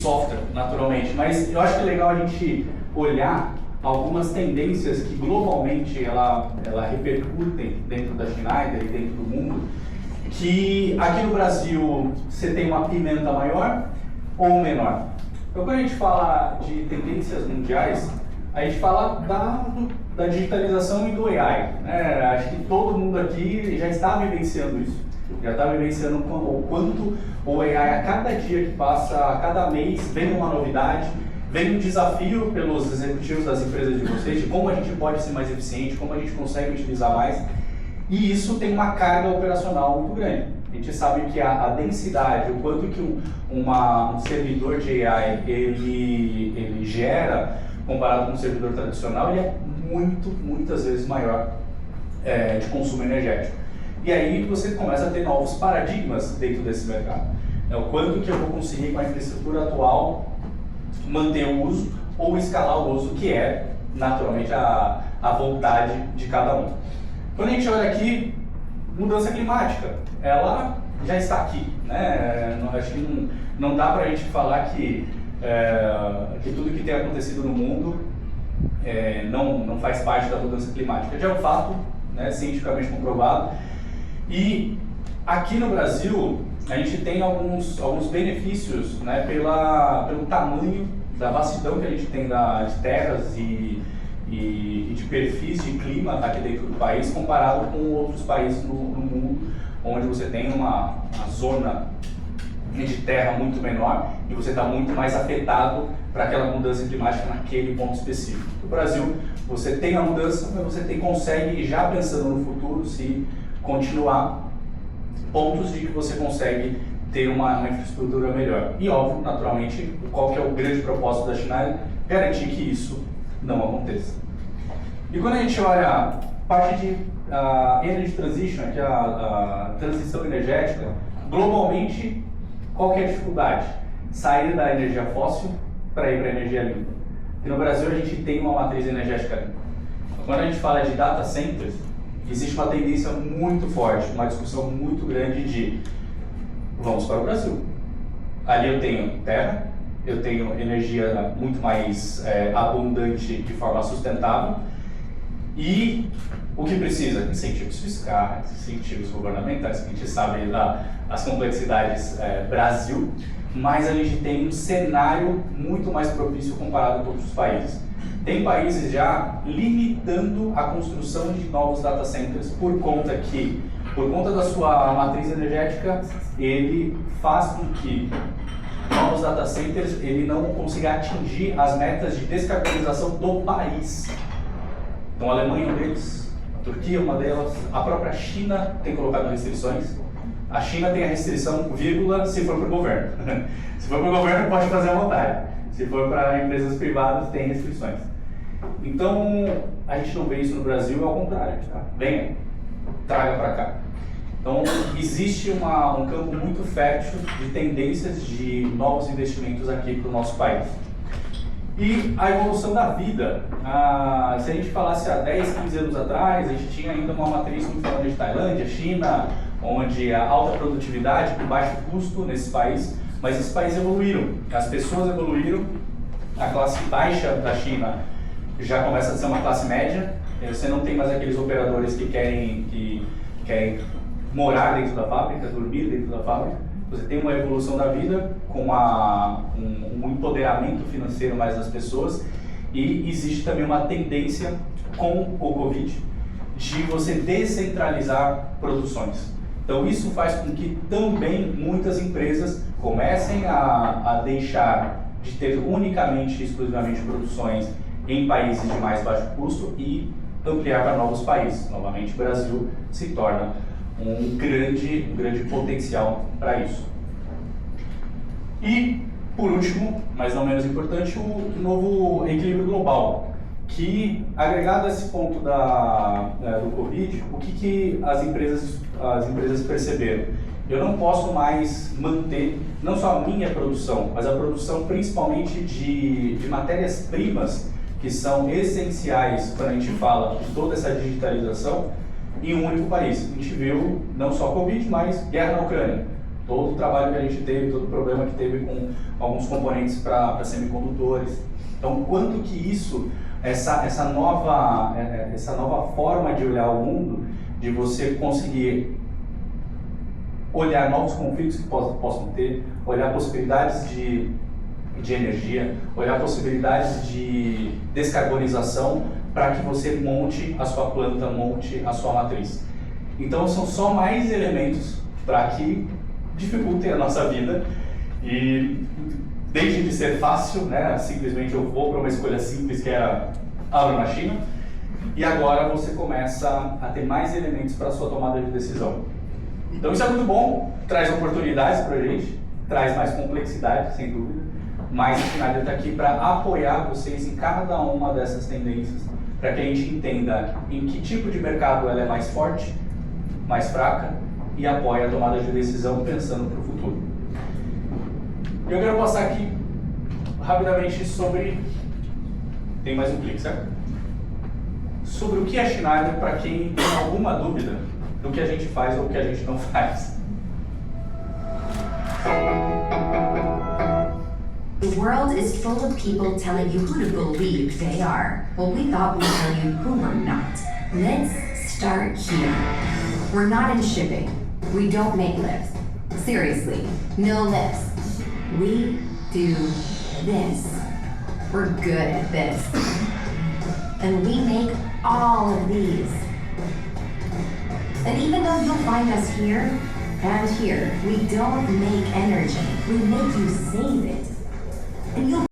software, naturalmente, mas eu acho que é legal a gente olhar algumas tendências que globalmente ela repercutem dentro da Schneider e dentro do mundo, que aqui no Brasil você tem uma pimenta maior ou menor. Então, quando a gente fala de tendências mundiais, a gente fala da digitalização e do AI, né? Acho que todo mundo aqui já está vivenciando isso, já está vivenciando o quanto o AI, a cada dia que passa, a cada mês, vem uma novidade, vem um desafio pelos executivos das empresas de vocês, de como a gente pode ser mais eficiente, como a gente consegue utilizar mais, e isso tem uma carga operacional muito grande. A gente sabe que a densidade, o quanto que um servidor de AI ele gera, comparado com um servidor tradicional, ele é muitas vezes maior de consumo energético. E aí você começa a ter novos paradigmas dentro desse mercado. O quanto que eu vou conseguir com a infraestrutura atual manter o uso ou escalar o uso, que é naturalmente a vontade de cada um. Quando a gente olha aqui, mudança climática, ela já está aqui, né? Acho que não dá para a gente falar que tudo que tem acontecido no mundo não faz parte da mudança climática. Já é um fato, né, cientificamente comprovado. E aqui no Brasil, a gente tem alguns benefícios, né, pelo tamanho da vastidão que a gente tem de terras e de perfis de clima aqui dentro do país, comparado com outros países no mundo, onde você tem uma zona de terra muito menor e você está muito mais afetado para aquela mudança climática naquele ponto específico. No Brasil, você tem a mudança, mas você consegue, já pensando no futuro, se continuar pontos de que você consegue ter uma infraestrutura melhor. E óbvio, naturalmente, qual que é o grande propósito da Schneider? Garantir que isso não aconteça. E quando a gente olha a parte de Energy Transition, que é a transição energética, globalmente, qual que é a dificuldade? Sair da energia fóssil para ir para a energia limpa. E no Brasil a gente tem uma matriz energética limpa. Quando a gente fala de data centers, existe uma tendência muito forte, uma discussão muito grande de vamos para o Brasil. Ali eu tenho terra, eu tenho energia muito mais abundante de forma sustentável e o que precisa? Incentivos fiscais, incentivos governamentais, que a gente sabe das complexidades Brasil, mas a gente tem um cenário muito mais propício comparado com outros países. Tem países já limitando a construção de novos data centers por conta da sua matriz energética, ele faz com que novos data centers ele não consiga atingir as metas de descarbonização do país. Então a Alemanha é um deles, a Turquia é uma delas, a própria China tem colocado restrições. A China tem a restrição, vírgula, se for para o governo. Se for para o governo, pode fazer à vontade. Se for para empresas privadas, tem restrições. Então, a gente não vê isso no Brasil, é ao contrário. Tá? Venha, traga para cá. Então, existe um campo muito fértil de tendências de novos investimentos aqui para o nosso país. E a evolução da vida. Se a gente falasse há 10, 15 anos atrás, a gente tinha ainda uma matriz muito forte de Tailândia, China, onde a alta produtividade com baixo custo nesse país, mas esses países evoluíram, as pessoas evoluíram, a classe baixa da China já começa a ser uma classe média, você não tem mais aqueles operadores que querem morar dentro da fábrica, dormir dentro da fábrica, você tem uma evolução da vida com um empoderamento financeiro mais das pessoas e existe também uma tendência com o Covid de você descentralizar produções. Então isso faz com que também muitas empresas comecem a deixar de ter unicamente e exclusivamente produções em países de mais baixo custo e ampliar para novos países. Novamente, o Brasil se torna um grande potencial para isso. E, por último, mas não menos importante, o novo equilíbrio global, que, agregado a esse ponto do Covid, o que as empresas perceberam? Eu não posso mais manter não só a minha produção, mas a produção principalmente de matérias-primas que são essenciais quando a gente fala de toda essa digitalização em um único país. A gente viu não só Covid, mas guerra na Ucrânia. Todo o trabalho que a gente teve, todo o problema que teve com alguns componentes para semicondutores. Então, quanto que isso, essa nova forma de olhar o mundo, de você conseguir olhar novos conflitos que possam ter, olhar possibilidades de energia, olhar possibilidades de descarbonização para que você monte a sua planta, monte a sua matriz. Então são só mais elementos para que dificultem a nossa vida e deixe de ser fácil, né? Simplesmente eu vou para uma escolha simples que era abro na China, e agora você começa a ter mais elementos para a sua tomada de decisão. Então isso é muito bom, traz oportunidades para a gente, traz mais complexidade, sem dúvida, mas a Schneider está aqui para apoiar vocês em cada uma dessas tendências, para que a gente entenda em que tipo de mercado ela é mais forte, mais fraca, e apoie a tomada de decisão pensando para o futuro. Eu quero passar aqui rapidamente sobre... Tem mais um clique, certo? Sobre o que é Schneider, para quem tem alguma dúvida do que a gente faz ou o que a gente não faz. The world is full of people telling you who to believe they are. Well, we thought we'd tell you who we're not. Let's start here. We're not in shipping. We don't make lifts. Seriously, no lifts. We do this. We're good at this. And we make all of these. And even though you'll find us here and here, we don't make energy. We make you save it. And you'll